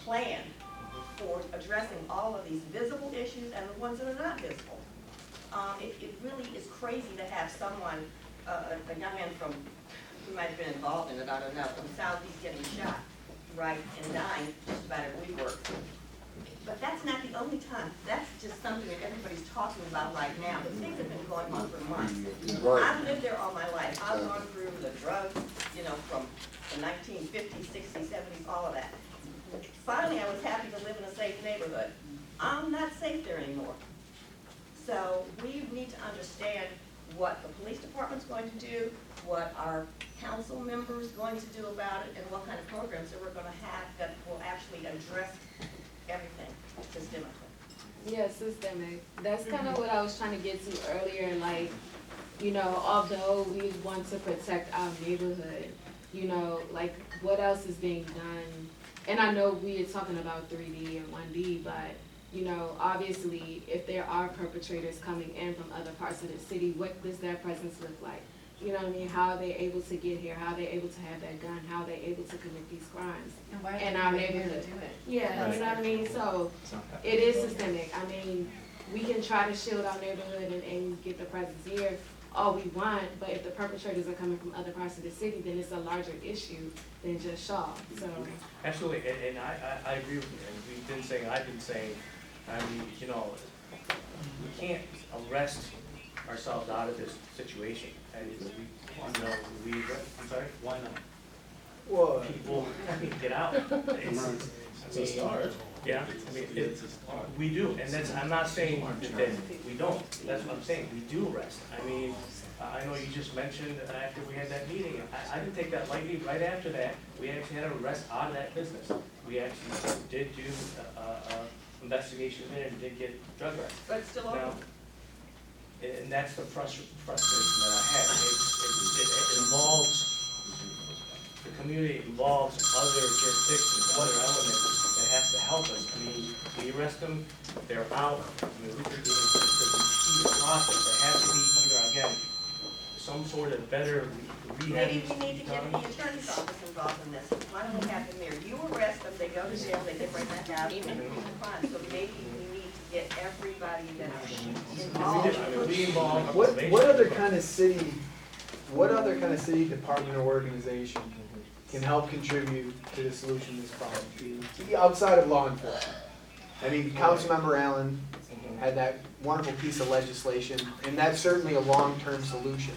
plan for addressing all of these visible issues and the ones that are not visible. It really is crazy to have someone, a young man who might have been involved in it, I don't know, from Southeast getting shot, right, and dying just about every week. But that's not the only time. That's just something that everybody's talking about right now. But things have been going on for months. I've lived there all my life. I've gone through the drugs, you know, from the 1950s, 60s, 70s, all of that. Finally, I was happy to live in a safe neighborhood. I'm not safe there anymore. So we need to understand what the police department's going to do, what our council members are going to do about it, and what kind of programs that we're going to have that will actually address everything systemically. Yeah, systemic. That's kind of what I was trying to get to earlier. Like, you know, although we want to protect our neighborhood, you know, like what else is being done? And I know we are talking about 3D and 1D, but, you know, obviously if there are perpetrators coming in from other parts of the city, what does their presence look like? You know what I mean? How are they able to get here? How are they able to have that gun? How are they able to commit these crimes in our neighborhood? Yeah, you know what I mean? So it is systemic. I mean, we can try to shield our neighborhood and get the presence here all we want, but if the perpetrators are coming from other parts of the city, then it's a larger issue than just Shaw. So absolutely, and I agree with you. And I've been saying, I mean, you know, we can't arrest ourselves out of this situation. And I'm sorry, why not? Well, People, I mean, get out. It's a start. Yeah, I mean, we do, and that's, I'm not saying that we don't. That's what I'm saying, we do arrest. I mean, I know you just mentioned after we had that meeting, I didn't take that lightly. Right after that, we actually had an arrest out of that business. We actually did do investigation there and did get drug arrests. But it's still open. And that's the frustration that I have. It involves, the community involves other jurisdictions, other elements that have to help us. I mean, we arrest them, they're out. I mean, we could it's a repeated process. There has to be either, again, some sort of better rehab. Maybe we need to get the attorney's office involved in this. Why don't we have them there? You arrest them, they go to jail, they get right back out, even if it's fine. So maybe we need to get everybody that's involved. Be involved. what other kind of city department or organization can help contribute to the solution to this problem, outside of law enforcement? I mean, Councilmember Allen had that wonderful piece of legislation, and that's certainly a long-term solution.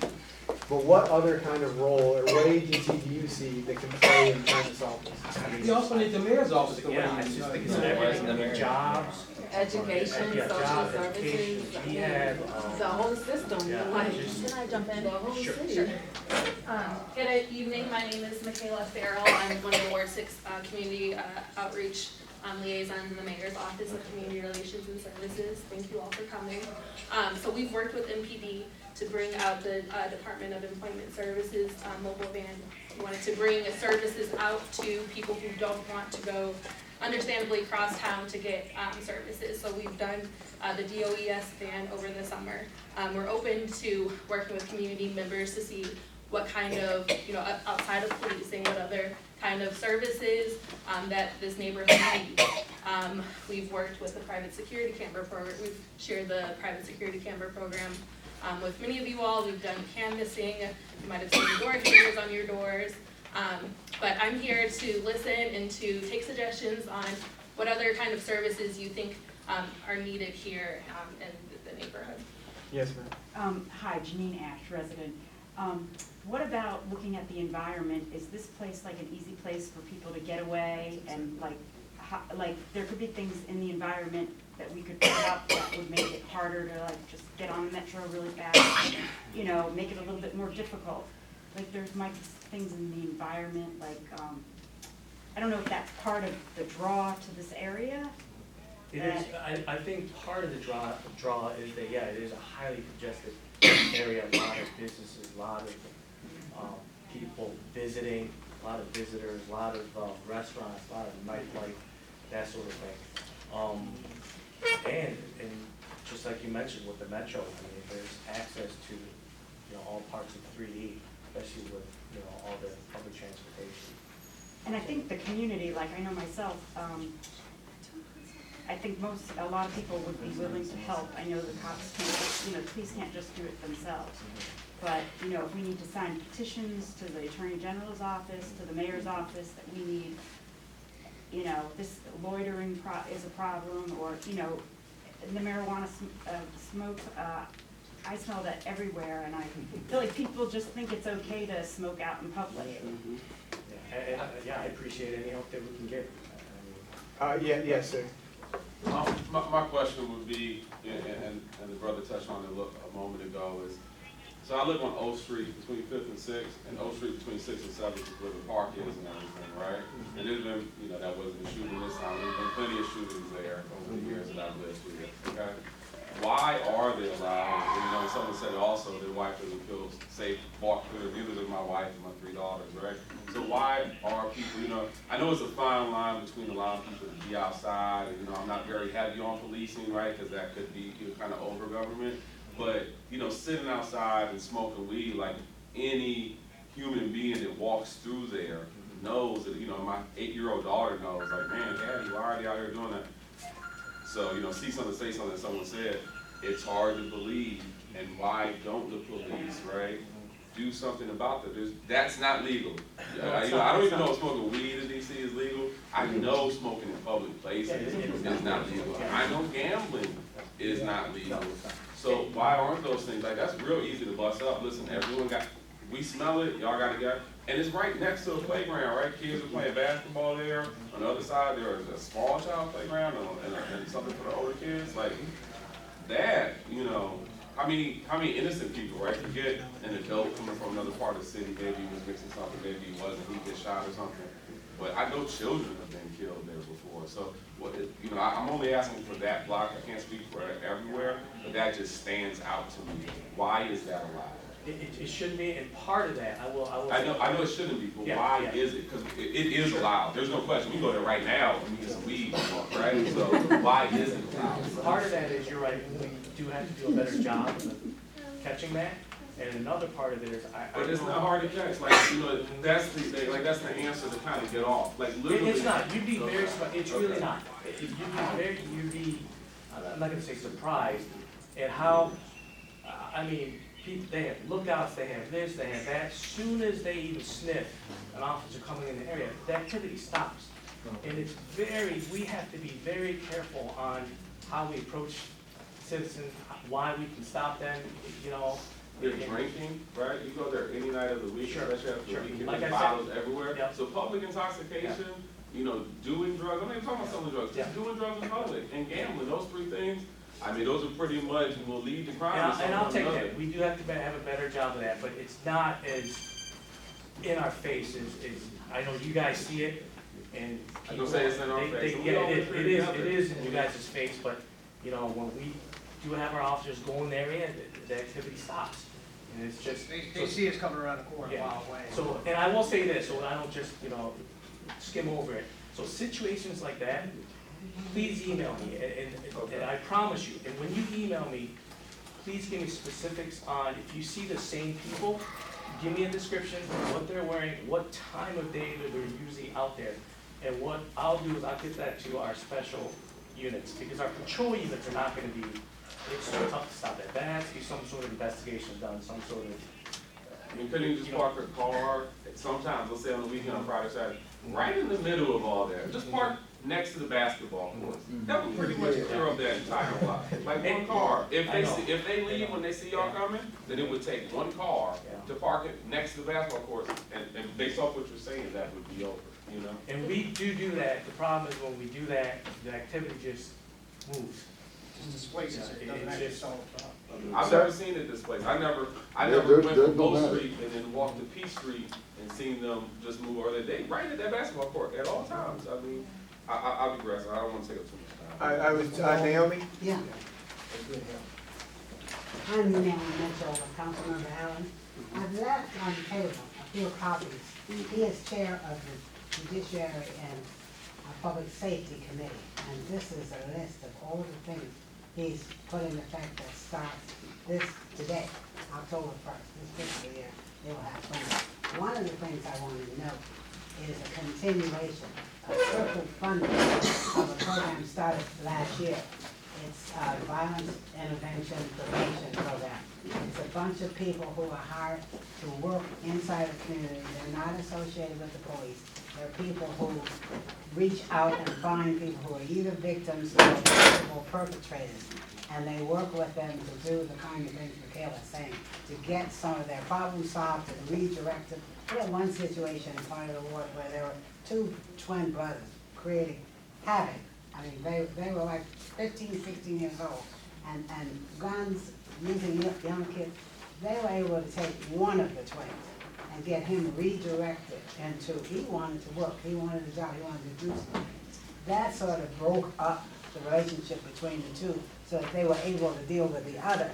But what other kind of role, or what agency do you see that can play in trying to solve this? We also need the mayor's office to Yeah, I just think it's everything. I mean, jobs. education, social services, We have, the whole system. yeah, Like, just- Can I jump in? the whole Sure. city. Good evening, my name is Michaela Farrell. I'm one of the Ward 6 Community Outreach Liaisons in the Mayor's Office of Community Relations and Services. Thank you all for coming. So we've worked with MPD to bring out the Department of Employment Services mobile van. We wanted to bring services out to people who don't want to go, understandably, cross town to get services. So we've done the DOES van over the summer. We're open to working with community members to see what kind of, outside of policing, what other kind of services that this neighborhood needs. We've worked with the private security camera program. We've shared the private security camera program with many of you all. We've done canvassing. You might have seen door hangers on your doors. But I'm here to listen and to take suggestions on what other kind of services you think are needed here in the neighborhood. Yes, ma'am. Hi, Janine Ash, resident. What about looking at the environment? Is this place like an easy place for people to get away? And like there could be things in the environment that we could put up that would make it harder to like just get on the metro really fast, make it a little bit more difficult. Like there might be things in the environment, like, I don't know if that's part of the draw to this area. It is, I think part of the draw is that, yeah, it is a highly congested area, a lot of businesses, a lot of people visiting, a lot of visitors, a lot of restaurants, a lot of nightlife, that sort of thing. And just like you mentioned with the metro, I mean, there's access to, all parts of 3D, especially with, all the public transportation. And I think the community, like I know myself, I think a lot of people would be willing to help. I know the cops can't, police can't just do it themselves. But, if we need to sign petitions to the Attorney General's office, to the mayor's office, that we need, this loitering is a problem, or, the marijuana smoke, I smell that everywhere, and I feel like people just think it's okay to smoke out in public. Yeah, I appreciate any help that we can get. Yes, sir. My question would be, and the brother touched on it a moment ago, is, so I live on O Street between 5th and 6th, and O Street between 6th and 7th is where the park is and everything, right? And there's been, that wasn't a shooting this time, there's been plenty of shootings there over the years that I've lived here, okay? Why are they allowed, and someone said also their wife doesn't feel safe, neither does my wife and my 3 daughters, right? So why are people, I know it's a fine line between allowing people to be outside, and I'm not very heavy on policing, right? Because that could be kind of over government. But, sitting outside and smoking weed, like any human being that walks through there knows that, my 8-year-old daughter knows, like, man, Daddy, why are they out here doing that? So, see something, say something that someone said, it's hard to believe, and why don't the police, right, do something about that? That's not legal. I don't even know if smoking weed in DC is legal. I know smoking in public places is not legal. I know gambling is not legal. So why aren't those things, like, that's real easy to bust up. Listen, we smell it, y'all gotta get, and it's right next to a playground, right? Kids are playing basketball there. On the other side, there is a small child playground and something for the older kids. Like, that, how many innocent people, right? You get an adult coming from another part of the city, maybe he was mixing something, maybe he wasn't, he gets shot or something. But I know children have been killed there before. So, I'm only asking for that block. I can't speak for everywhere, but that just stands out to me. Why is that allowed? It shouldn't be, and part of that, I will. I know it shouldn't be, but why is it? Because it is allowed. There's no question. We go there right now and we get some weed, right? So why is it allowed? Part of that is, you're right, we do have to do a better job of catching that. And another part of it is, but it's not hard to catch. Like, that's the answer to kind of get off. Like, literally. It's not. You'd be very. It's really not. You'd be. I'm not gonna say surprised at how. People, they have lookouts, they have this, they have that. As soon as they even sniff an officer coming in the area, the activity stops. And we have to be very careful on how we approach citizens, why we can stop them, They're drinking, right? You go there any night of the week, especially after the weekend, Like there's bottles everywhere. Yep. So public intoxication, doing drugs, I'm not even talking about selling drugs, just doing drugs in public and gambling, those 3 things, those are pretty much will lead to crime. And I'll take that. We do have to have a better job of that, but it's not as in our face as I know you guys see it, and I don't say it's in our face. Yeah, it is in you guys' face, but when we do have our officers go in the area, the activity stops. And it's just. They see us coming around the corner a mile away. So, and I will say this, so I don't just, skim over it. So situations like that, please email me, and I promise you, and when you email me, please give me specifics on, if you see the same people, give me a description of what they're wearing, what time of day that they're usually out there. And what I'll do is I'll get that to our special units, because our patrol units are not gonna be, it's so tough to stop that. That has to be some sort of investigation done, some sort of. Couldn't you just park a car, sometimes, let's say on the weekend, on Friday, Saturday, right in the middle of all that, just park next to the basketball court. That would pretty much clear up that entire block. Like one car. If they leave when they see y'all coming, then it would take one car to park it next to the basketball court, and based off what you're saying, that would be over, And we do that. The problem is when we do that, the activity just moves. Just displaces it, doesn't actually solve the problem. I've never seen it this place. I never went from Bow Street and then walked to P Street and seen them just move, or they right at that basketball court at all times. I'll be aggressive. I don't want to take up too much time. I was, Naomi? Yeah. I'm Naomi Mitchell, Councilmember Allen. I've left on the table a few copies. He is chair of the Judiciary and Public Safety Committee, and this is a list of all the things he's put in effect that starts this today, October 1st, this fiscal year, they will have funding. One of the things I wanted to note is a continuation, a triple funding of a program started last year. It's a violence intervention prevention program. It's a bunch of people who are hired to work inside the community. They're not associated with the police. They're people who reach out and find people who are either victims or possible perpetrators. And they work with them to do the kind of things Michaela is saying, to get some of their problems solved, to redirect them. We had one situation in part of the ward where there were two twin brothers creating havoc. I mean, they were like 15, 16 years old, and guns, using young kids. They were able to take one of the twins and get him redirected into, he wanted to work, he wanted a job, he wanted to do something. That sort of broke up the relationship between the two, so that they were able to deal with the other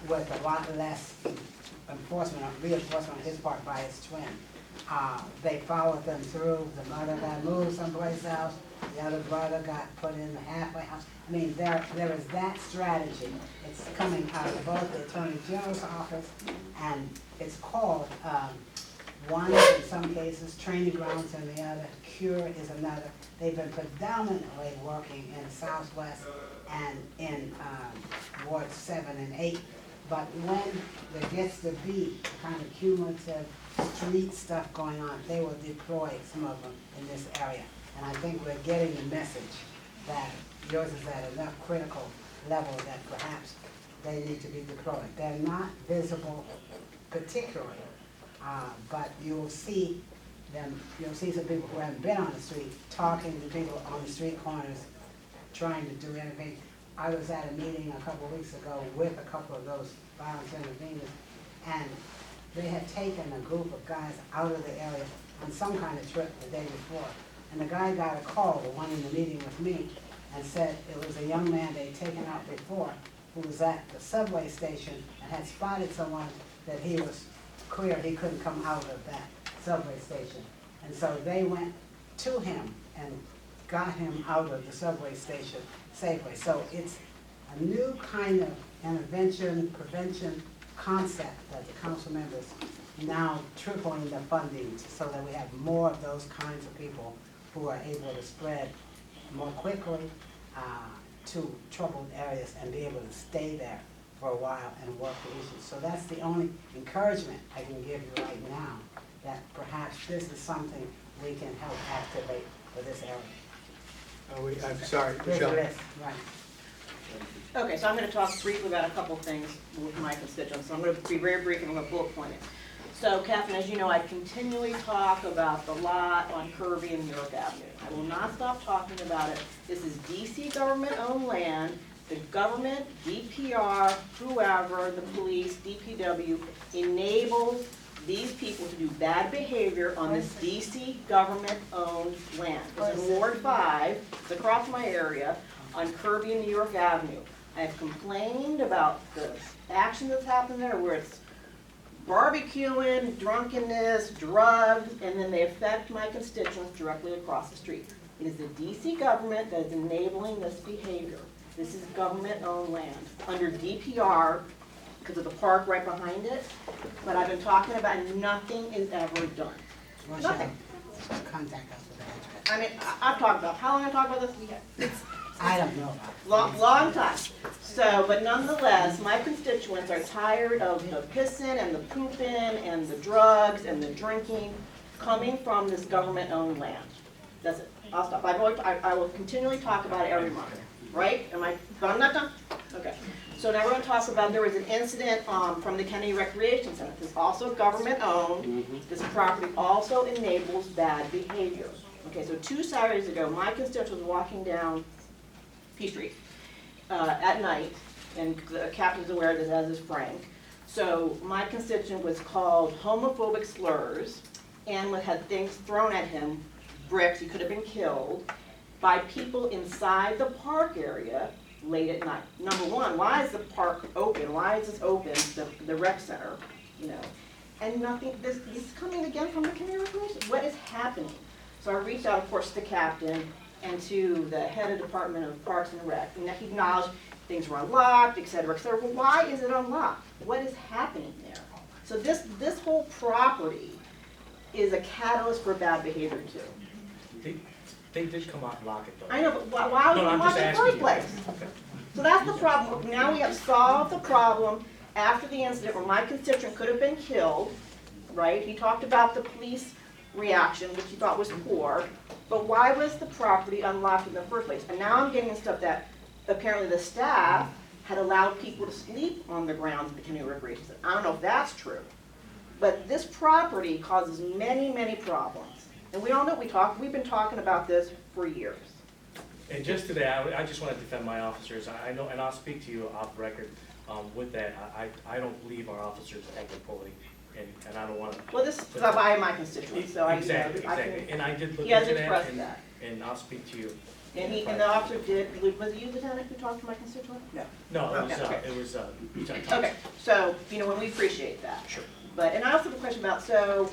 with a lot less enforcement, reinforcement on his part by his twin. They followed them through. The mother got moved someplace else. The other brother got put in the halfway house. I mean, there is that strategy. It's coming out of both the Attorney General's office, and it's called, one in some cases, training grounds in the other, cure is another. They've been predominantly working in Southwest and in Ward 7 and 8. But when there gets to be the kind of cumulative street stuff going on, they will deploy some of them in this area. And I think we're getting the message that yours is at enough critical level that perhaps they need to be deployed. They're not visible particularly, but you'll see them, you'll see some people who haven't been on the street talking to people on the street corners, trying to do anything. I was at a meeting a couple of weeks ago with a couple of those violence interveners, and they had taken a group of guys out of the area on some kind of trip the day before. And the guy got a call, the one in the meeting with me, and said it was a young man they'd taken out before who was at the subway station and had spotted someone that he was clear he couldn't come out of that subway station. And so they went to him and got him out of the subway station safely. So it's a new kind of intervention, prevention concept that the council members now tripling the funding so that we have more of those kinds of people who are able to spread more quickly to troubled areas and be able to stay there for a while and work the issues. So that's the only encouragement I can give you right now, that perhaps this is something we can help activate for this area. I'm sorry, This Michelle. list, right. Okay, so I'm going to talk briefly about a couple things with my constituents. So I'm going to be very brief and I'm going to bullet point it. So, Catherine, as you know, I continually talk about the lot on Kirby and York Avenue. I will not stop talking about it. This is DC government-owned land. The government, DPR, whoever, the police, DPW, enables these people to do bad behavior on this DC government-owned land. It's in Ward 5, it's across my area, on Kirby and New York Avenue. I have complained about the action that's happened there where it's barbecuing, drunkenness, drugs, and then they affect my constituents directly across the street. It is the DC government that is enabling this behavior. This is government-owned land under DPR because of the park right behind it. But I've been talking about it, nothing is ever done. Nothing. Contact us with that. I mean, I've talked about, how long I talked about this? I don't know about it. Long time. So, but nonetheless, my constituents are tired of the pissing and the pooping and the drugs and the drinking coming from this government-owned land. That's it. I'll stop. I will continually talk about it every month, right? But I'm not done? Okay. So now we're going to talk about, there was an incident from the Kennedy Recreation Center. This is also government-owned. This property also enables bad behavior. Okay, so 2 Saturdays ago, my constituent was walking down P Street at night, and the captain's aware of this, as is Frank. So my constituent was called homophobic slurs and had things thrown at him, bricks, he could have been killed, by people inside the park area late at night. Number one, why is the park open? Why is this open, the rec center, you know? And nothing, this is coming again from the community recreation. What is happening? So I reached out, of course, to the captain and to the head of Department of Parks and Rec, and he acknowledged things were unlocked, et cetera, et cetera. Well, why is it unlocked? What is happening there? So this whole property is a catalyst for bad behavior too. They did come out and lock it though. I know, but why would No, we I'm want just it in the asking first you. place? Okay. So that's the problem. Now we have solved the problem after the incident where my constituent could have been killed, right? He talked about the police reaction, which he thought was poor, but why was the property unlocked in the first place? And now I'm getting stuff that apparently the staff had allowed people to sleep on the grounds of the Kenny Recreation Center. I don't know if that's true, but this property causes many, many problems. And we all know, we've been talking about this for years. And just today, I just want to defend my officers. I know, and I'll speak to you off record with that. I don't believe our officers acted fully, and I don't want to. Well, this is by my constituents, so I. Exactly, I can- exactly. And I did look He has into that, expressed that. and I'll speak to you. And the officer did, was it you, Lieutenant, who talked to my constituent? No. No, Okay. it was Lieutenant Thompson. Okay, so, and we appreciate that. Sure. But, and I also have a question about, so,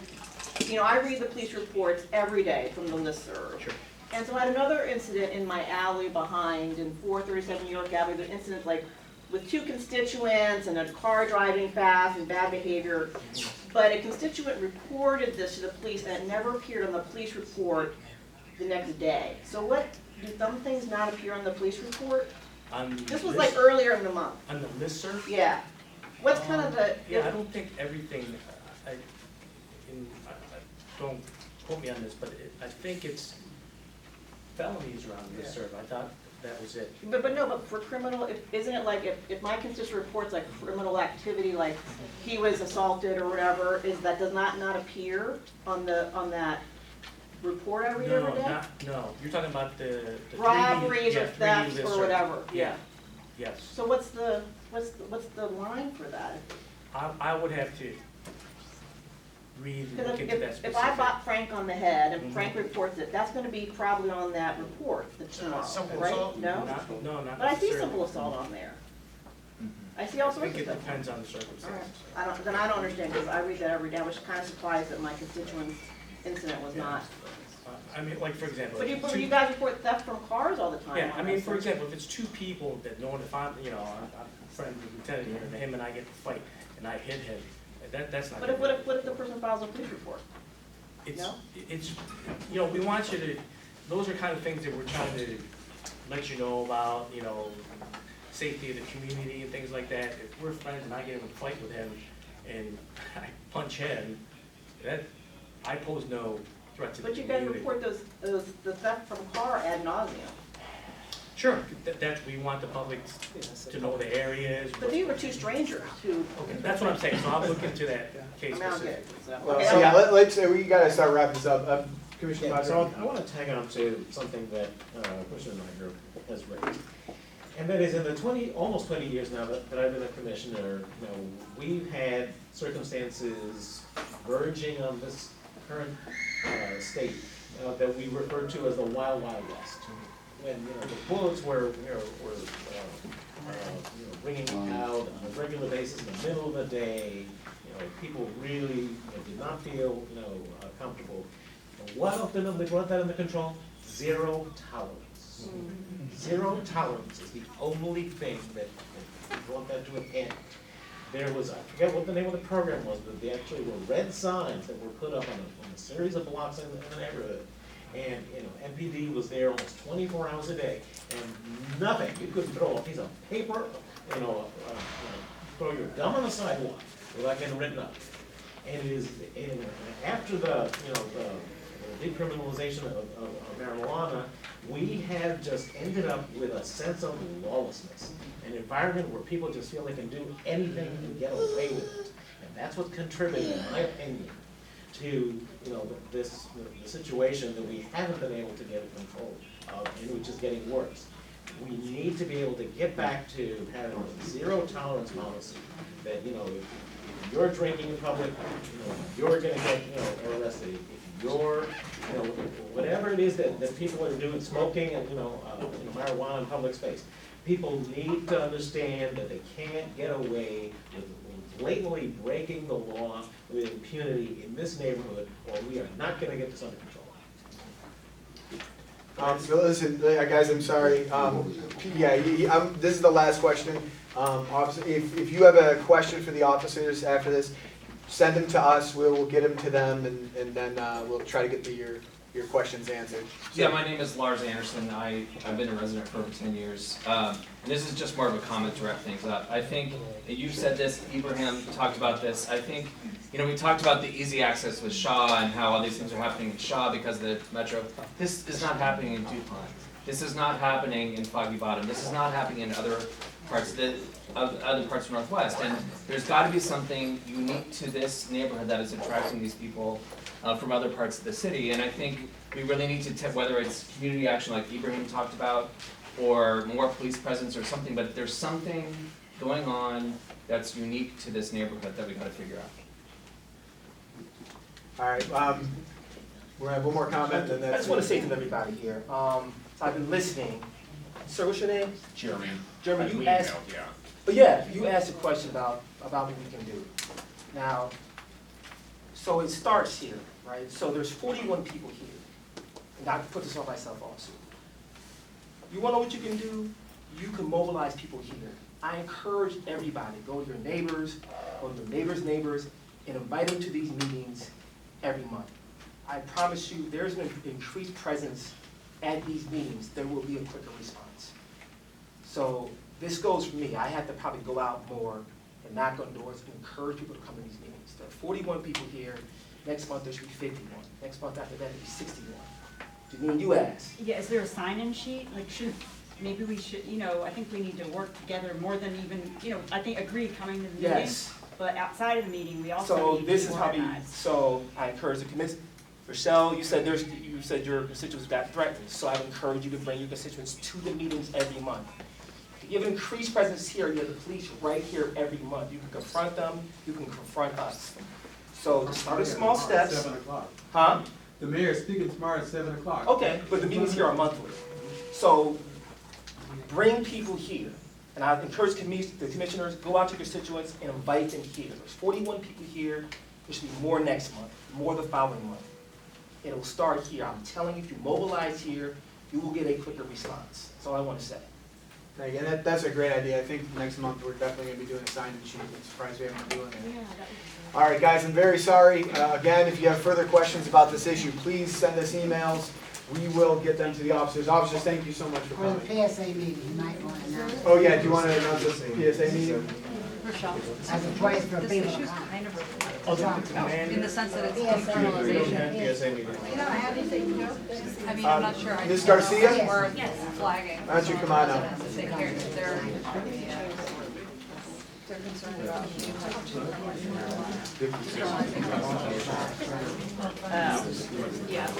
I read the police reports every day from the listserv. Sure. And so I had another incident in my alley behind in 437 New York Avenue, the incident like with two constituents and a car driving fast and bad behavior. But a constituent reported this to the police and it never appeared on the police report the next day. So what, do some things not appear on the police report? This was like earlier in the month. On the listserv? Yeah. What's kind of the? Yeah, I don't think everything, don't quote me on this, but I think it's felonies around listserv. I thought that was it. But for criminal, isn't it like if my constituent reports like criminal activity, like he was assaulted or whatever, does not appear on that report I read every day? No, you're talking about the 3D Robberies or 3D thefts or listserv. whatever, yeah. Yes. So what's the line for that? I would have to read and Because look into that if specific. I bought Frank on the head and Mhm. Frank reports it, that's gonna be probably on that report that's tomorrow, Simple right? assault? No? No, not But I see necessarily. simple assault on there. I see I all sorts think of it stuff. depends on the All right. circumstances. I don't understand, because I read that every day. I was kind of surprised that my constituent's incident was not. I mean, like, for example. But two- you guys report theft from cars all the time. Yeah, on I mean, that for site. example, if it's two people that know if I'm friends with Lieutenant here, and him and I get to fight, and I hit him, that's not. What if the person files a police report? It's, No? it's, we want you to, those are kind of things that we're trying to let you know about, safety of the community and things like that. If we're friends and I get in a fight with him and I punch him, I pose no threat to the But you community. guys report the theft from car ad nauseum. Sure, that we want the public to know the areas. But these were two strangers who, Okay, that's what I'm saying, so I'll look into that case I don't get it. specifically. So, Well, okay, so yeah, okay. let's, we gotta start wrapping this up. Commissioner Yeah, Bodger? so I want to tag on to something that Commissioner Nygaard has raised. And that is in the almost 20 years now that I've been a commissioner, we've had circumstances verging on this current state that we refer to as the Wild Wild West. When, the bullets were ringing out on a regular basis in the middle of the day, people really did not feel, comfortable. And what ultimately brought that under control? Zero tolerance. Zero tolerance is the only thing that brought that to an end. There was, I forget what the name of the program was, but they actually were red signs that were put up on a series of blocks in the neighborhood. And, MPD was there almost 24 hours a day, and nothing, you couldn't throw a piece of paper, throw your gum on the sidewalk without getting written up. And it is, after the decriminalization of marijuana, we have just ended up with a sense of lawlessness, an environment where people just feel they can do anything and get away with it. And that's what's contributing, in my opinion, to the situation that we haven't been able to get control of, and which is getting worse. We need to be able to get back to having a zero tolerance policy that if you're drinking in public, you're going to get arrested. If you're whatever it is that people are doing, smoking and marijuana in public space, people need to understand that they can't get away with blatantly breaking the law with impunity in this neighborhood, or we are not going to get this under control. So listen, guys, I'm sorry. This is the last question. If you have a question for the officers after this, send them to us, we'll get them to them, and then we'll try to get your questions answered. Yeah, my name is Lars Anderson. I've been a resident for over 10 years. And this is just more of a comment to wrap things up. I think you said this, Ibrahim talked about this. I think, we talked about the easy access with Shaw and how all these things are happening in Shaw because of the metro. This is not happening in DuPont. This is not happening in Foggy Bottom. This is not happening in other parts of Northwest. And there's got to be something unique to this neighborhood that is attracting these people from other parts of the city. And I think we really need to, whether it's community action like Ibrahim talked about, or more police presence or something, but there's something going on that's unique to this neighborhood that we got to figure out. All right, we're gonna have one more comment, and that's. I just want to say to everybody here, so I've been listening. Sir, what's your name? Jeremy. Jeremy, you asked, Yeah. but yeah, you asked a question about what we can do. Now, so it starts here, right? So there's 41 people here, and I put this on myself also. You want to know what you can do? You can mobilize people here. I encourage everybody, go to your neighbors, go to your neighbors' neighbors, and invite them to these meetings every month. I promise you, there's an increased presence at these meetings. There will be a quicker response. So this goes for me. I have to probably go out more and knock on doors and encourage people to come to these meetings. There are 41 people here. Next month, there should be 51. Next month after that, it'll be 61. Janine, you asked. Yeah, is there a sign-in sheet? Like, maybe we should, I think we need to work together more than even, I think agree coming to the meeting. Yes. But outside of the meeting, we also So need this to is be how we, organized. so I encourage the committee. Rochelle, you said your constituents got threatened, so I would encourage you to bring your constituents to the meetings every month. You have an increased presence here, you have the police right here every month. You can confront them, you can confront us. So to start with small steps. 7 o'clock. Huh? The mayor is speaking tomorrow at 7 o'clock. Okay, but the meetings here are monthly. So bring people here. And I encourage the commissioners, go out to your constituents and invite them here. There's 41 people here, there should be more next month, more the following month. It'll start here. I'm telling you, if you mobilize here, you will get a quicker response. That's all I want to say. Thank you, and that's a great idea. I think next month we're definitely gonna be doing a sign-in sheet. I'm surprised we haven't been doing it. All right, guys, I'm very sorry. Again, if you have further questions about this issue, please send us emails. We will get them to the officers. Officers, thank you so much for For the coming. PSA meeting, you might want to announce. Oh, yeah, do you want to announce this PSA meeting? As a place for people to come. In the sense that it's PSA. PSA meeting. You don't have anything, Joe? I mean, I'm not sure. I Ms. just don't know if Garcia? it's worth flagging. Why don't you come on up? Residents, if they care, if they're concerned about.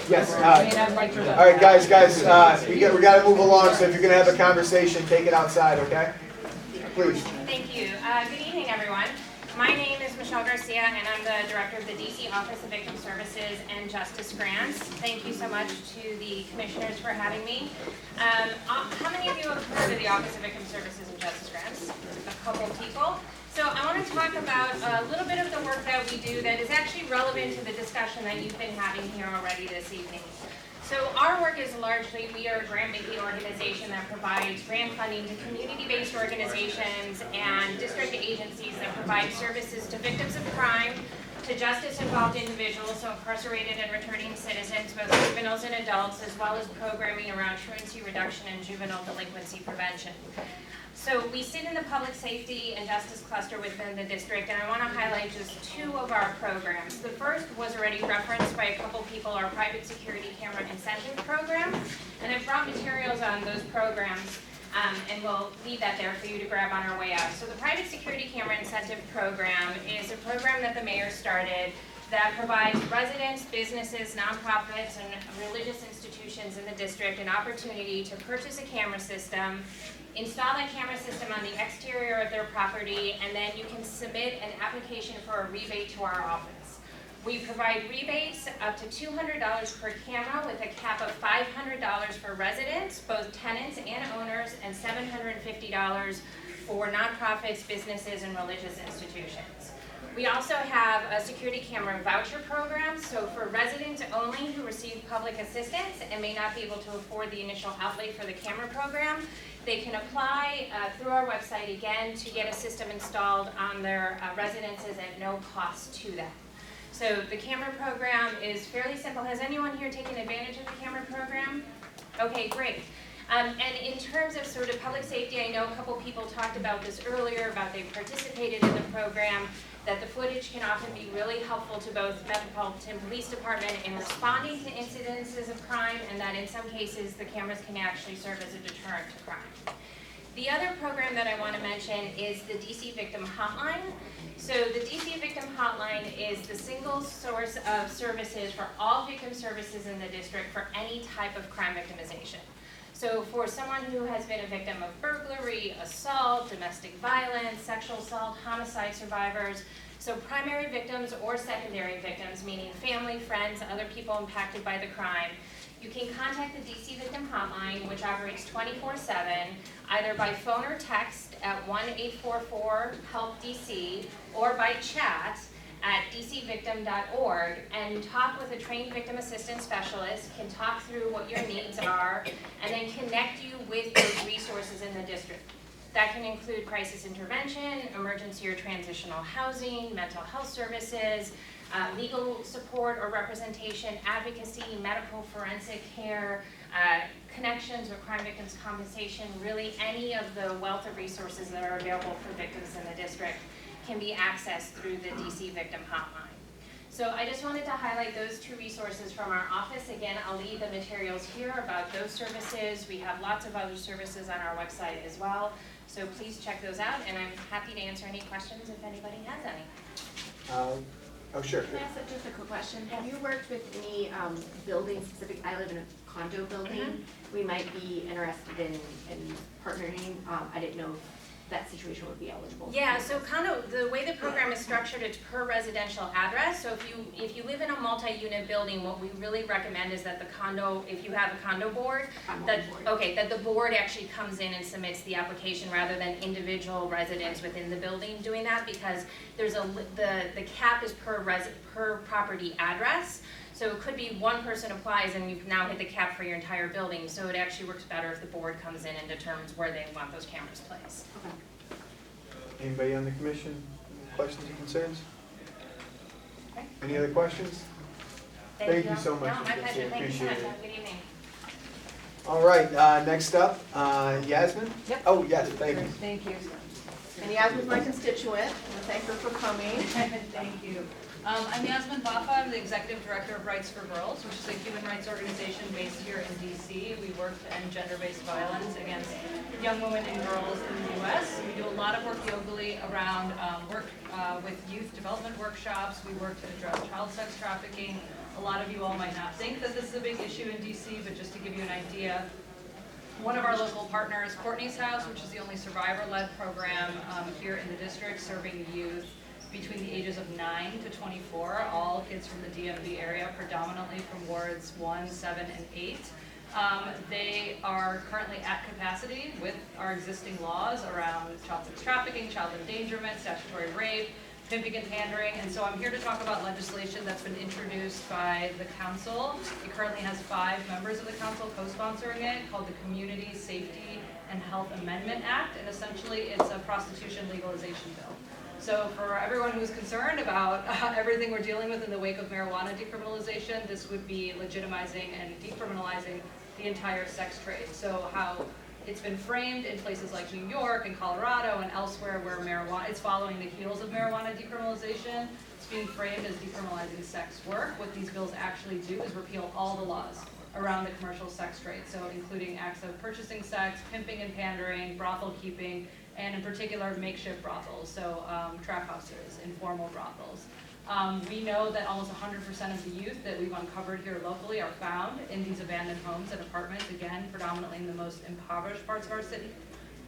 Yes. I mean, I'd like to. All right, guys, we gotta move along, so if you're gonna have a conversation, take it outside, okay? Please. Thank you. Good evening, everyone. My name is Michelle Garcia, and I'm the Director of the DC Office of Victim Services and Justice Grants. Thank you so much to the commissioners for having me. How many of you have heard of the Office of Victim Services and Justice Grants? A couple people. So I want to talk about a little bit of the work that we do that is actually relevant to the discussion that you've been having here already this evening. So our work is largely, we are a grant-making organization that provides grant funding to community-based organizations and district agencies that provide services to victims of crime, to justice-involved individuals, so incarcerated and returning citizens, both juveniles and adults, as well as programming around truancy reduction and juvenile delinquency prevention. So we sit in the public safety and justice cluster within the district, and I want to highlight just two of our programs. The first was already referenced by a couple people, our private security camera incentive program, and I've brought materials on those programs, and we'll leave that there for you to grab on our way out. So the private security camera incentive program is a program that the mayor started that provides residents, businesses, nonprofits, and religious institutions in the district an opportunity to purchase a camera system, install that camera system on the exterior of their property, and then you can submit an application for a rebate to our office. We provide rebates up to $200 per camera with a cap of $500 for residents, both tenants and owners, and $750 for nonprofits, businesses, and religious institutions. We also have a security camera voucher program, so for residents only who receive public assistance and may not be able to afford the initial outlay for the camera program, they can apply through our website again to get a system installed on their residences at no cost to them. So the camera program is fairly simple. Has anyone here taken advantage of the camera program? Okay, great. And in terms of sort of public safety, I know a couple people talked about this earlier, about they participated in the program, that the footage can often be really helpful to both Metropolitan Police Department in responding to incidences of crime, and that in some cases the cameras can actually serve as a deterrent to crime. The other program that I want to mention is the DC Victim Hotline. So the DC Victim Hotline is the single source of services for all victim services in the district for any type of crime victimization. So for someone who has been a victim of burglary, assault, domestic violence, sexual assault, homicide survivors, so primary victims or secondary victims, meaning family, friends, other people impacted by the crime, you can contact the DC Victim Hotline, which operates 24/7, either by phone or text at 1-844-HELP-DC, or by chat at dcvictim.org, and talk with a trained victim assistance specialist, can talk through what your needs are, and then connect you with those resources in the district. That can include crisis intervention, emergency or transitional housing, mental health services, legal support or representation, advocacy, medical forensic care, connections with crime victims compensation, really any of the wealth of resources that are available for victims in the district can be accessed through the DC Victim Hotline. So I just wanted to highlight those two resources from our office. Again, I'll leave the materials here about those services. We have lots of other services on our website as well. So please check those out, and I'm happy to answer any questions if anybody has any. Oh, sure. Can I ask just a quick question? Have you worked with any building specific, I live in a condo building, we might be interested in partnering, I didn't know if that situation would be eligible. Yeah, so kind of the way the program is structured, it's per residential address. So if you live in a multi-unit building, what we really recommend is that the condo, if you have a condo board, that the board actually comes in and submits the application rather than individual residents within the building doing that, because there's the cap is per property address. So it could be one person applies and you've now hit the cap for your entire building. So it actually works better if the board comes in and determines where they want those cameras placed. Okay. Anybody on the commission, questions or concerns? Okay. Any other questions? Thank you so much. No, my pleasure. Thank you so much. Appreciate it. Have a good evening. All right, next up, Yasmin? Yep. Oh, yes, thank you. Thank you. And Yasmin's my constituent, and thank her for coming. Thank you. I'm Yasmin Bafa. I'm the Executive Director of Rights for Girls, which is a human rights organization based here in DC. We work to end gender-based violence against young women and girls in the U.S. We do a lot of work locally around work with youth development workshops. We work to address child sex trafficking. A lot of you all might not think that this is a big issue in DC, but just to give you an idea, one of our local partners, Courtney's House, which is the only survivor-led program here in the district, serving youth between the ages of 9 to 24, all kids from the DMV area, predominantly from wards 1, 7, and 8. They are currently at capacity with our existing laws around child sex trafficking, child endangerment, statutory rape, pimping and pandering, and so I'm here to talk about legislation that's been introduced by the council. It currently has 5 members of the council co-sponsoring it, called the Community Safety and Health Amendment Act, and essentially it's a prostitution legalization bill. So for everyone who's concerned about everything we're dealing with in the wake of marijuana decriminalization, this would be legitimizing and decriminalizing the entire sex trade. So how it's been framed in places like New York and Colorado and elsewhere where marijuana, it's following the heels of marijuana decriminalization, it's being framed as decriminalizing sex work. What these bills actually do is repeal all the laws around the commercial sex trade, so including acts of purchasing sex, pimping and pandering, brothel keeping, and in particular makeshift brothels, so trap houses, informal brothels. We know that almost 100% of the youth that we've uncovered here locally are found in these abandoned homes and apartments, again, predominantly in the most impoverished parts of our city.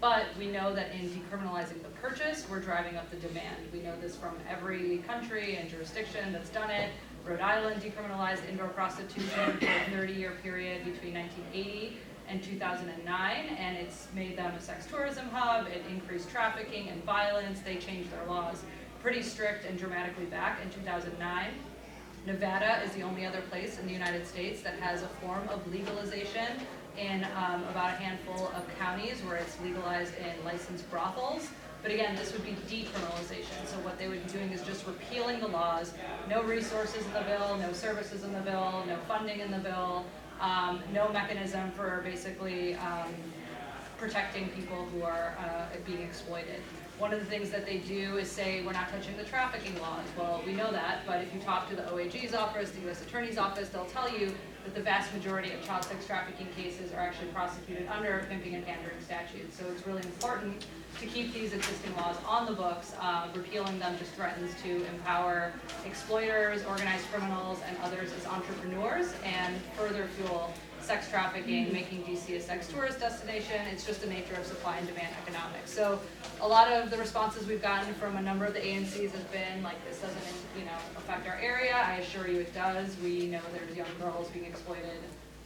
But we know that in decriminalizing the purchase, we're driving up the demand. We know this from every country and jurisdiction that's done it. Rhode Island decriminalized indoor prostitution for a 30-year period between 1980 and 2009, and it's made them a sex tourism hub. It increased trafficking and violence. They changed their laws. pretty strict and dramatically back in 2009. Nevada is the only other place in the United States that has a form of legalization in about a handful of counties where it's legalized in licensed brothels. But again, this would be decriminalization. So what they would be doing is just repealing the laws. No resources in the bill, no services in the bill, no funding in the bill, no mechanism for basically protecting people who are being exploited. One of the things that they do is say, we're not touching the trafficking laws. Well, we know that, but if you talk to the OAG's office, the U.S. Attorney's office, they'll tell you that the vast majority of child sex trafficking cases are actually prosecuted under pimping and pandering statutes. So it's really important to keep these existing laws on the books. Repealing them just threatens to empower exploiters, organized criminals, and others as entrepreneurs, and further fuel sex trafficking, making DC a sex tourist destination. It's just the nature of supply and demand economics. So a lot of the responses we've gotten from a number of the ANCs has been like, this doesn't, affect our area. I assure you it does. We know there's young girls being exploited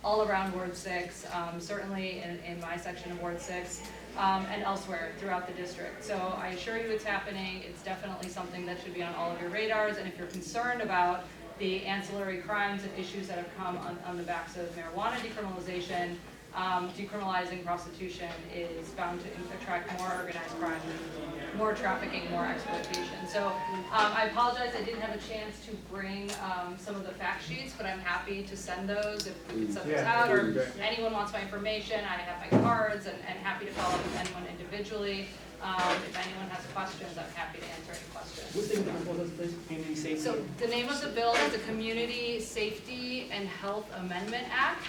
all around Ward 6, certainly in my section of Ward 6, and elsewhere throughout the district. So I assure you it's happening. It's definitely something that should be on all of your radars. And if you're concerned about the ancillary crimes and issues that have come on the backs of marijuana decriminalization, decriminalizing prostitution is bound to attract more organized crime, more trafficking, more exploitation. So I apologize I didn't have a chance to bring some of the fact sheets, but I'm happy to send those if we can send those out, or if anyone wants my information. I have my cards and happy to follow up with anyone individually. If anyone has questions, I'm happy to answer any questions. What's the name of the bill, please? Community safety? So the name of the bill is the Community Safety and Health Amendment Act.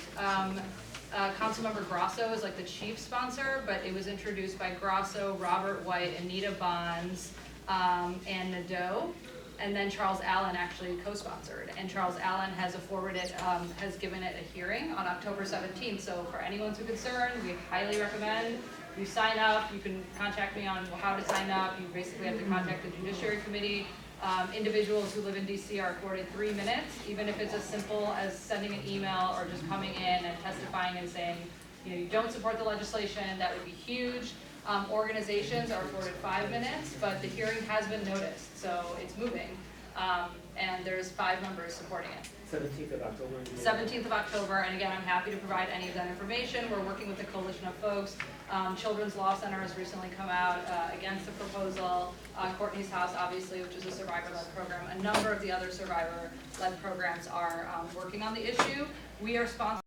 Councilmember Grasso is like the chief sponsor, but it was introduced by Grasso, Robert White, Anita Bonds, and Nadeau. And then Charles Allen actually co-sponsored. And Charles Allen has has given it a hearing on October 17th. So for anyone who's concerned, we highly recommend you sign up. You can contact me on how to sign up. You basically have to contact the Judiciary Committee. Individuals who live in DC are afforded 3 minutes, even if it's as simple as sending an email or just coming in and testifying and saying, you don't support the legislation. That would be huge. Organizations are afforded 5 minutes, but the hearing has been noticed, so it's moving. And there's 5 members supporting it. 17th of October. 17th of October, and again, I'm happy to provide any of that information. We're working with the coalition of folks. Children's Law Center has recently come out against the proposal. Courtney's House, obviously, which is a survivor-led program. A number of the other survivor-led programs are working on the issue. We are sponsoring